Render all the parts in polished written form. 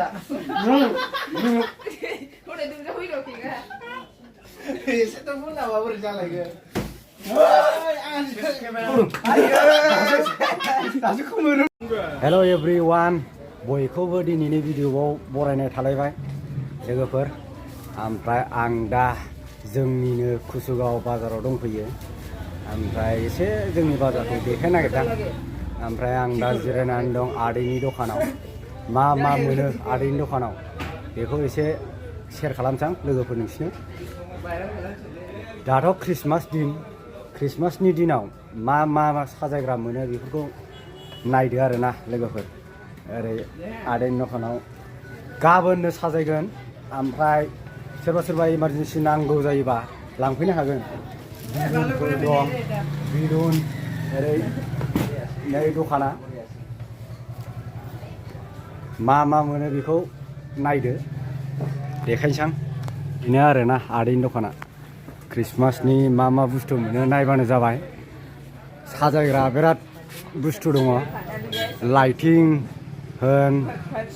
Udah dulu huy rồi kìa. Sẽ tôi muốn nào mà vừa ra lại kìa. Hello everyone, बयखौबो दिनैनि भिडिअ'आव बरायनाय थालायबाय लोगोफोर। ओमफ्राय आं दा जोंनिनो कुसुगाव बाजाराव दंफैयो। ओमफ्राय एसे जोंनि बाजारखौ देखायनो नागिरदों। ओमफ्राय आं दा जिरायनानै दं आदैनि दखानाव। मा मोनो आदैनि दखानाव बेखौ एसे शेयार खालामसां लोगोफोर नोंसिनो। दाथ' क्रिसमासनि दिनाव मा साजायग्रा मोनो बेफोरखौ नायदो आरोना लोगोफोर। ओरै आदैनि दखानाव गाबोननो साजायगोन। ओमफ्राय सोरबा इमारजेन्सि नांगौ जायोबा लांफैनो हागोन। बिलुनफोर दं, बिलुन ओरै नै दखाना मा मोनो बेखौ नायदो देखायनोसां। बेनो आरोना आदैनि दखाना। क्रिसमासनि मा बुस्थु मोनो नायबानो जाबाय। साजायग्रा बिराद बुस्थु दङ। लाइटिं होन,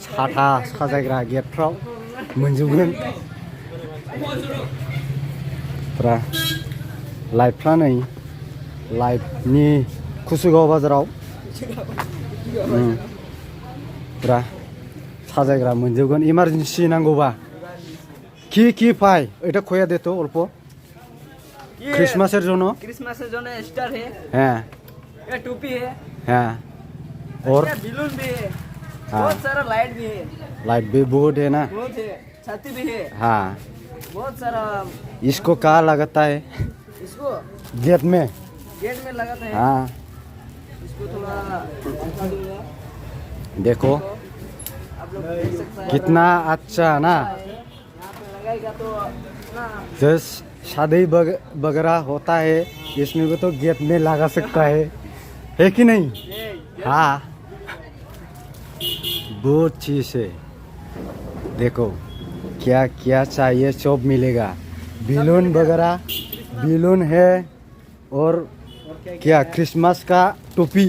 साथा साजायग्रा गेटफ्राव मोनजोबगोन। लाइटफ्रा नै लाइटनि कुसुगाव बाजाराव पुरा साजायग्रा मोनजोबगोन। इमारजेन्सि नांगौबा কি পায় এটা কইয়া দে তো অল্প। क्रिसमसের জন্য स्टार है। হ্যাঁ ये टोपी है। হ্যাঁ और बिलून भी है। हाँ। बहुत सारा लाइट भी है। लाइट भी बहुत है ना। बहुत है। छाती भी है। हाँ बहुत सारा। इसको कहाँ लगाता है? इसको गेट में लगाता है। हाँ इसको थोड़ा देखो आप लोग देख सकते हैं। कितना अच्छा ना। यहाँ पे लगाएगा तो ना जैस शादी वगैरह होता है इसमें भी तो गेट में लगा सकता है कि नहीं? हाँ बहुत चीज है। देखो क्या चाहिए सब मिलेगा। बिलून वगैरह बिलून है और क्या क्रिसमस का टोपी।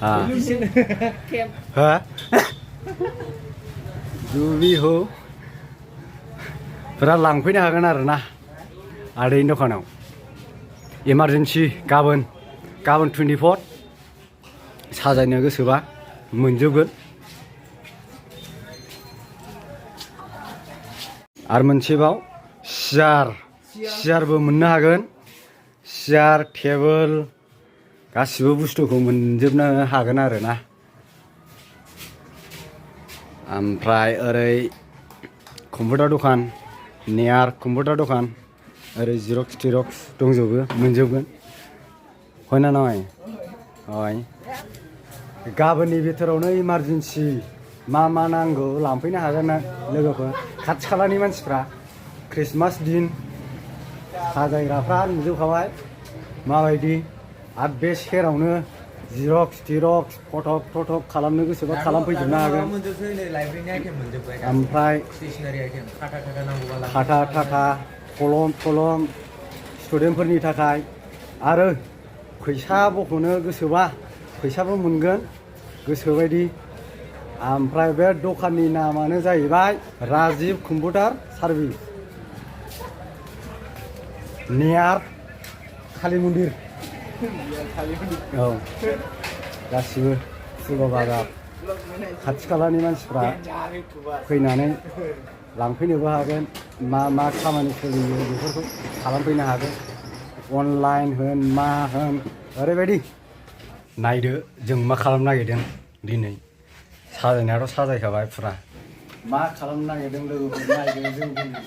हाँ हाँ जो भी हो पुरा लांफैनो हागोन आरोना आदैनि दखानाव। इमारजेन्सि गाबोन 24 साजायनो गोसोबा मोनजोबगोन। आरो मोनसेबाव सियारबो मोननो हागोन। सियार टेबोल गासिबो बुस्थुखौ मोनजोबनो हागोन आरोना। ओमफ्राय ओरै कम्पिउटार दखान नेयार कम्पिउटार दखान ओरै जिरक्स टिरक्स दंजोबो मोनजोबगोन। हयना नय हय गाबोननि बिथोरावनो इमारजेन्सि मा नांगौ लांफैनो हागोन ना लोगोफोर। खाथि खालानि मानसिफ्रा क्रिसमास दिन साजायग्राफ्रा नुजोबखाबाय माबायदि। आरो बे सेरावनो जिरक्स टिरक्स फटक खालामनो गोसोबा खालामफैजोबनो हागोन। ओमफ्राय खाथा कलम स्टुडेन्टफोरनि थाखाय आरो फैसा बख'नो गोसोबा फैसाबो मोनगोन गोसोबायदि। ओमफ्राय बे दखाननि नामानो जाहैबाय राजिब कम्पिउटार सार्भिस नियार काली मन्दिर। औ गासिबो कुसुगाव बाजार खाथि खालानि मानसिफ्रा फैनानै लांफैनोबो हागोन। मा खामानि सोलियो बेफोरखौ खालामफैनो हागोन। अनलाइन होन मा होन ओरैबायदि। नायदो जों मा खालामनो नागिरदों दिनै। साजायनायाथ' साजायखाबाय पुरा। मा खालामनो नागिरदों लोगोफोर नायदो जों दिनै।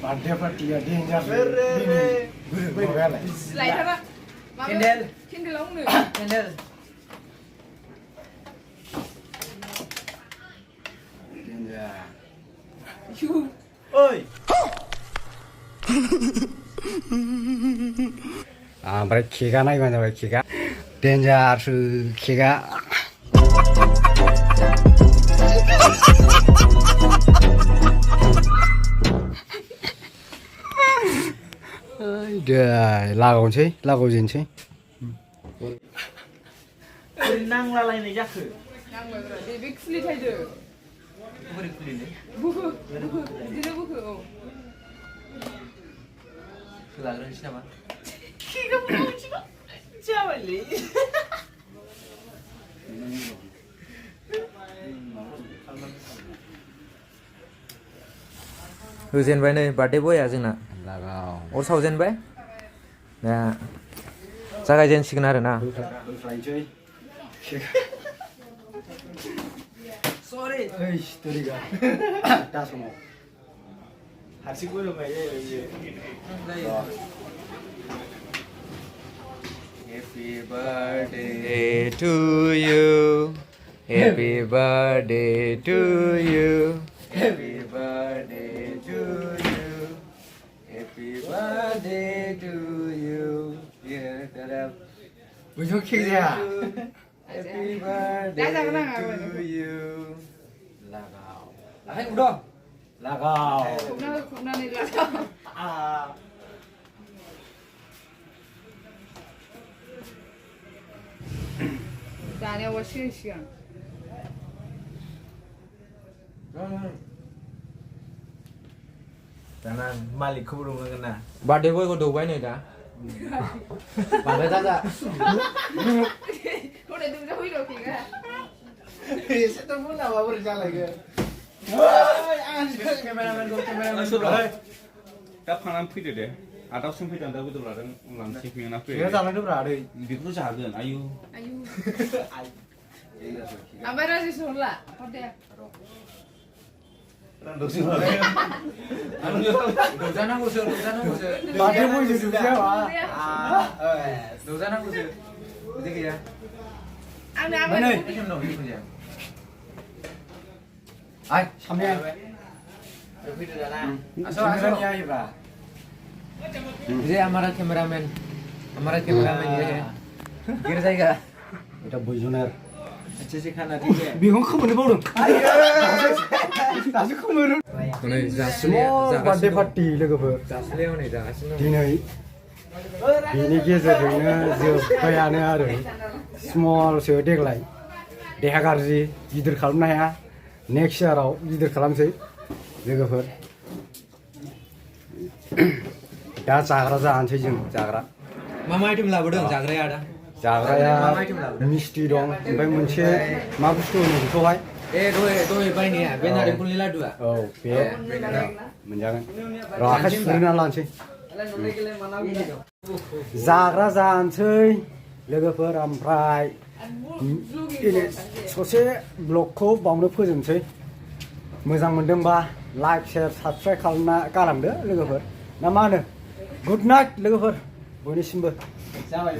बार्थडे पार्टिया डेन्जार Candle. ओइ ओमफ्राय केकआ नायबानो जाबाय। केकआ डेन्जारसो केकआ। लागावजेनसै नांलालायनाय जाखो नांबायब्रा दे बे खुलिथायदो बोरै खुलिनो बुखो बिदिनो बुखो औ लाग्रोनोसै नामा जाबायलै होजेनबाय नै बार्थडे बया जोंना लागाव अर सावजेनबाय दा जागायजेनसिगोन आरो ना होफ्रायनोसै सरि ओइ स्ट'रिगा दा समाव हारसिं बोरोंबाय जायो बियो Happy birthday to you. Happy birthday to you. Happy birthday to you. Happy birthday to you. Yeah, that बुझो खेक जाया Happy birthday to you. लागाव आखाइ उदं लागाव खुबनानै लागाव जानायावबा सिगां सिगां दाना मालिकखौबो रंनांगोन ना Birthday boy को दौबाय नै दा बांद्राय दाजा हरै दुजा फैगौ खेगा एसेथ' बुंलाबा बोरै जालायगोन ओइ आं केमेरामेनखौ दा फांनानै फैदो दे आदावसिम फैदों दा बेदर लादों लांसै फैना बेयो फैयो जालांदोब्रा आदै बेखौथ' जागोन आयु आयु ओमफ्राय राजेश हरला हरदे दौजानांगौसो दौजानांगौसो बार्थडे बयजों जोबजाया मा दौजानांगौसो बिदि गैया आंनो नै आंनो आइ सामने फैदो दाना आसो आइब्रा ये हमारा कैमरामैन ये है गिर जाएगा এটা বইজনের एसे एसे खाना ठीक है बेखौ खोमोनो बावदों दासो खोमोनो नै स्मल बार्थडे पार्टि लोगोफोर जास्लायाव नै जागासिनो दं दिनै बेनि गेजेरजोंनो जोब्बायानो आरो स्मलसो देग्लाय देहा गाज्रि गिदिर खालामनो हाया नेक्स्ट इयाराव गिदिर खालामसै लोगोफोर दा जाग्रा जानोसै जों जाग्रा मा मा आइटेम लाबोदों जाग्राया आदा जाग्राया मा आइटेम लाबोदों मिस्टि दं ओमफ्राय मोनसे मा बुस्थु होनो बेखौहाय ए दहाय बायनाया बे नारेंखलनि लादुआ औ बे मोनजागोन र' आखाइ सुग्रोना लानोसै जाग्रा जानोसै लोगोफोर ओमफ्राय दिनै ससे ब्लगखौ बावनो फोजोबनोसै मोजां मोनदोंबा लाइक शेयार साबस्क्राइब खालामना गालांदो लोगोफोर ना मा होनो गुड नाइट लोगोफोर बयनिसिमबो जाबाय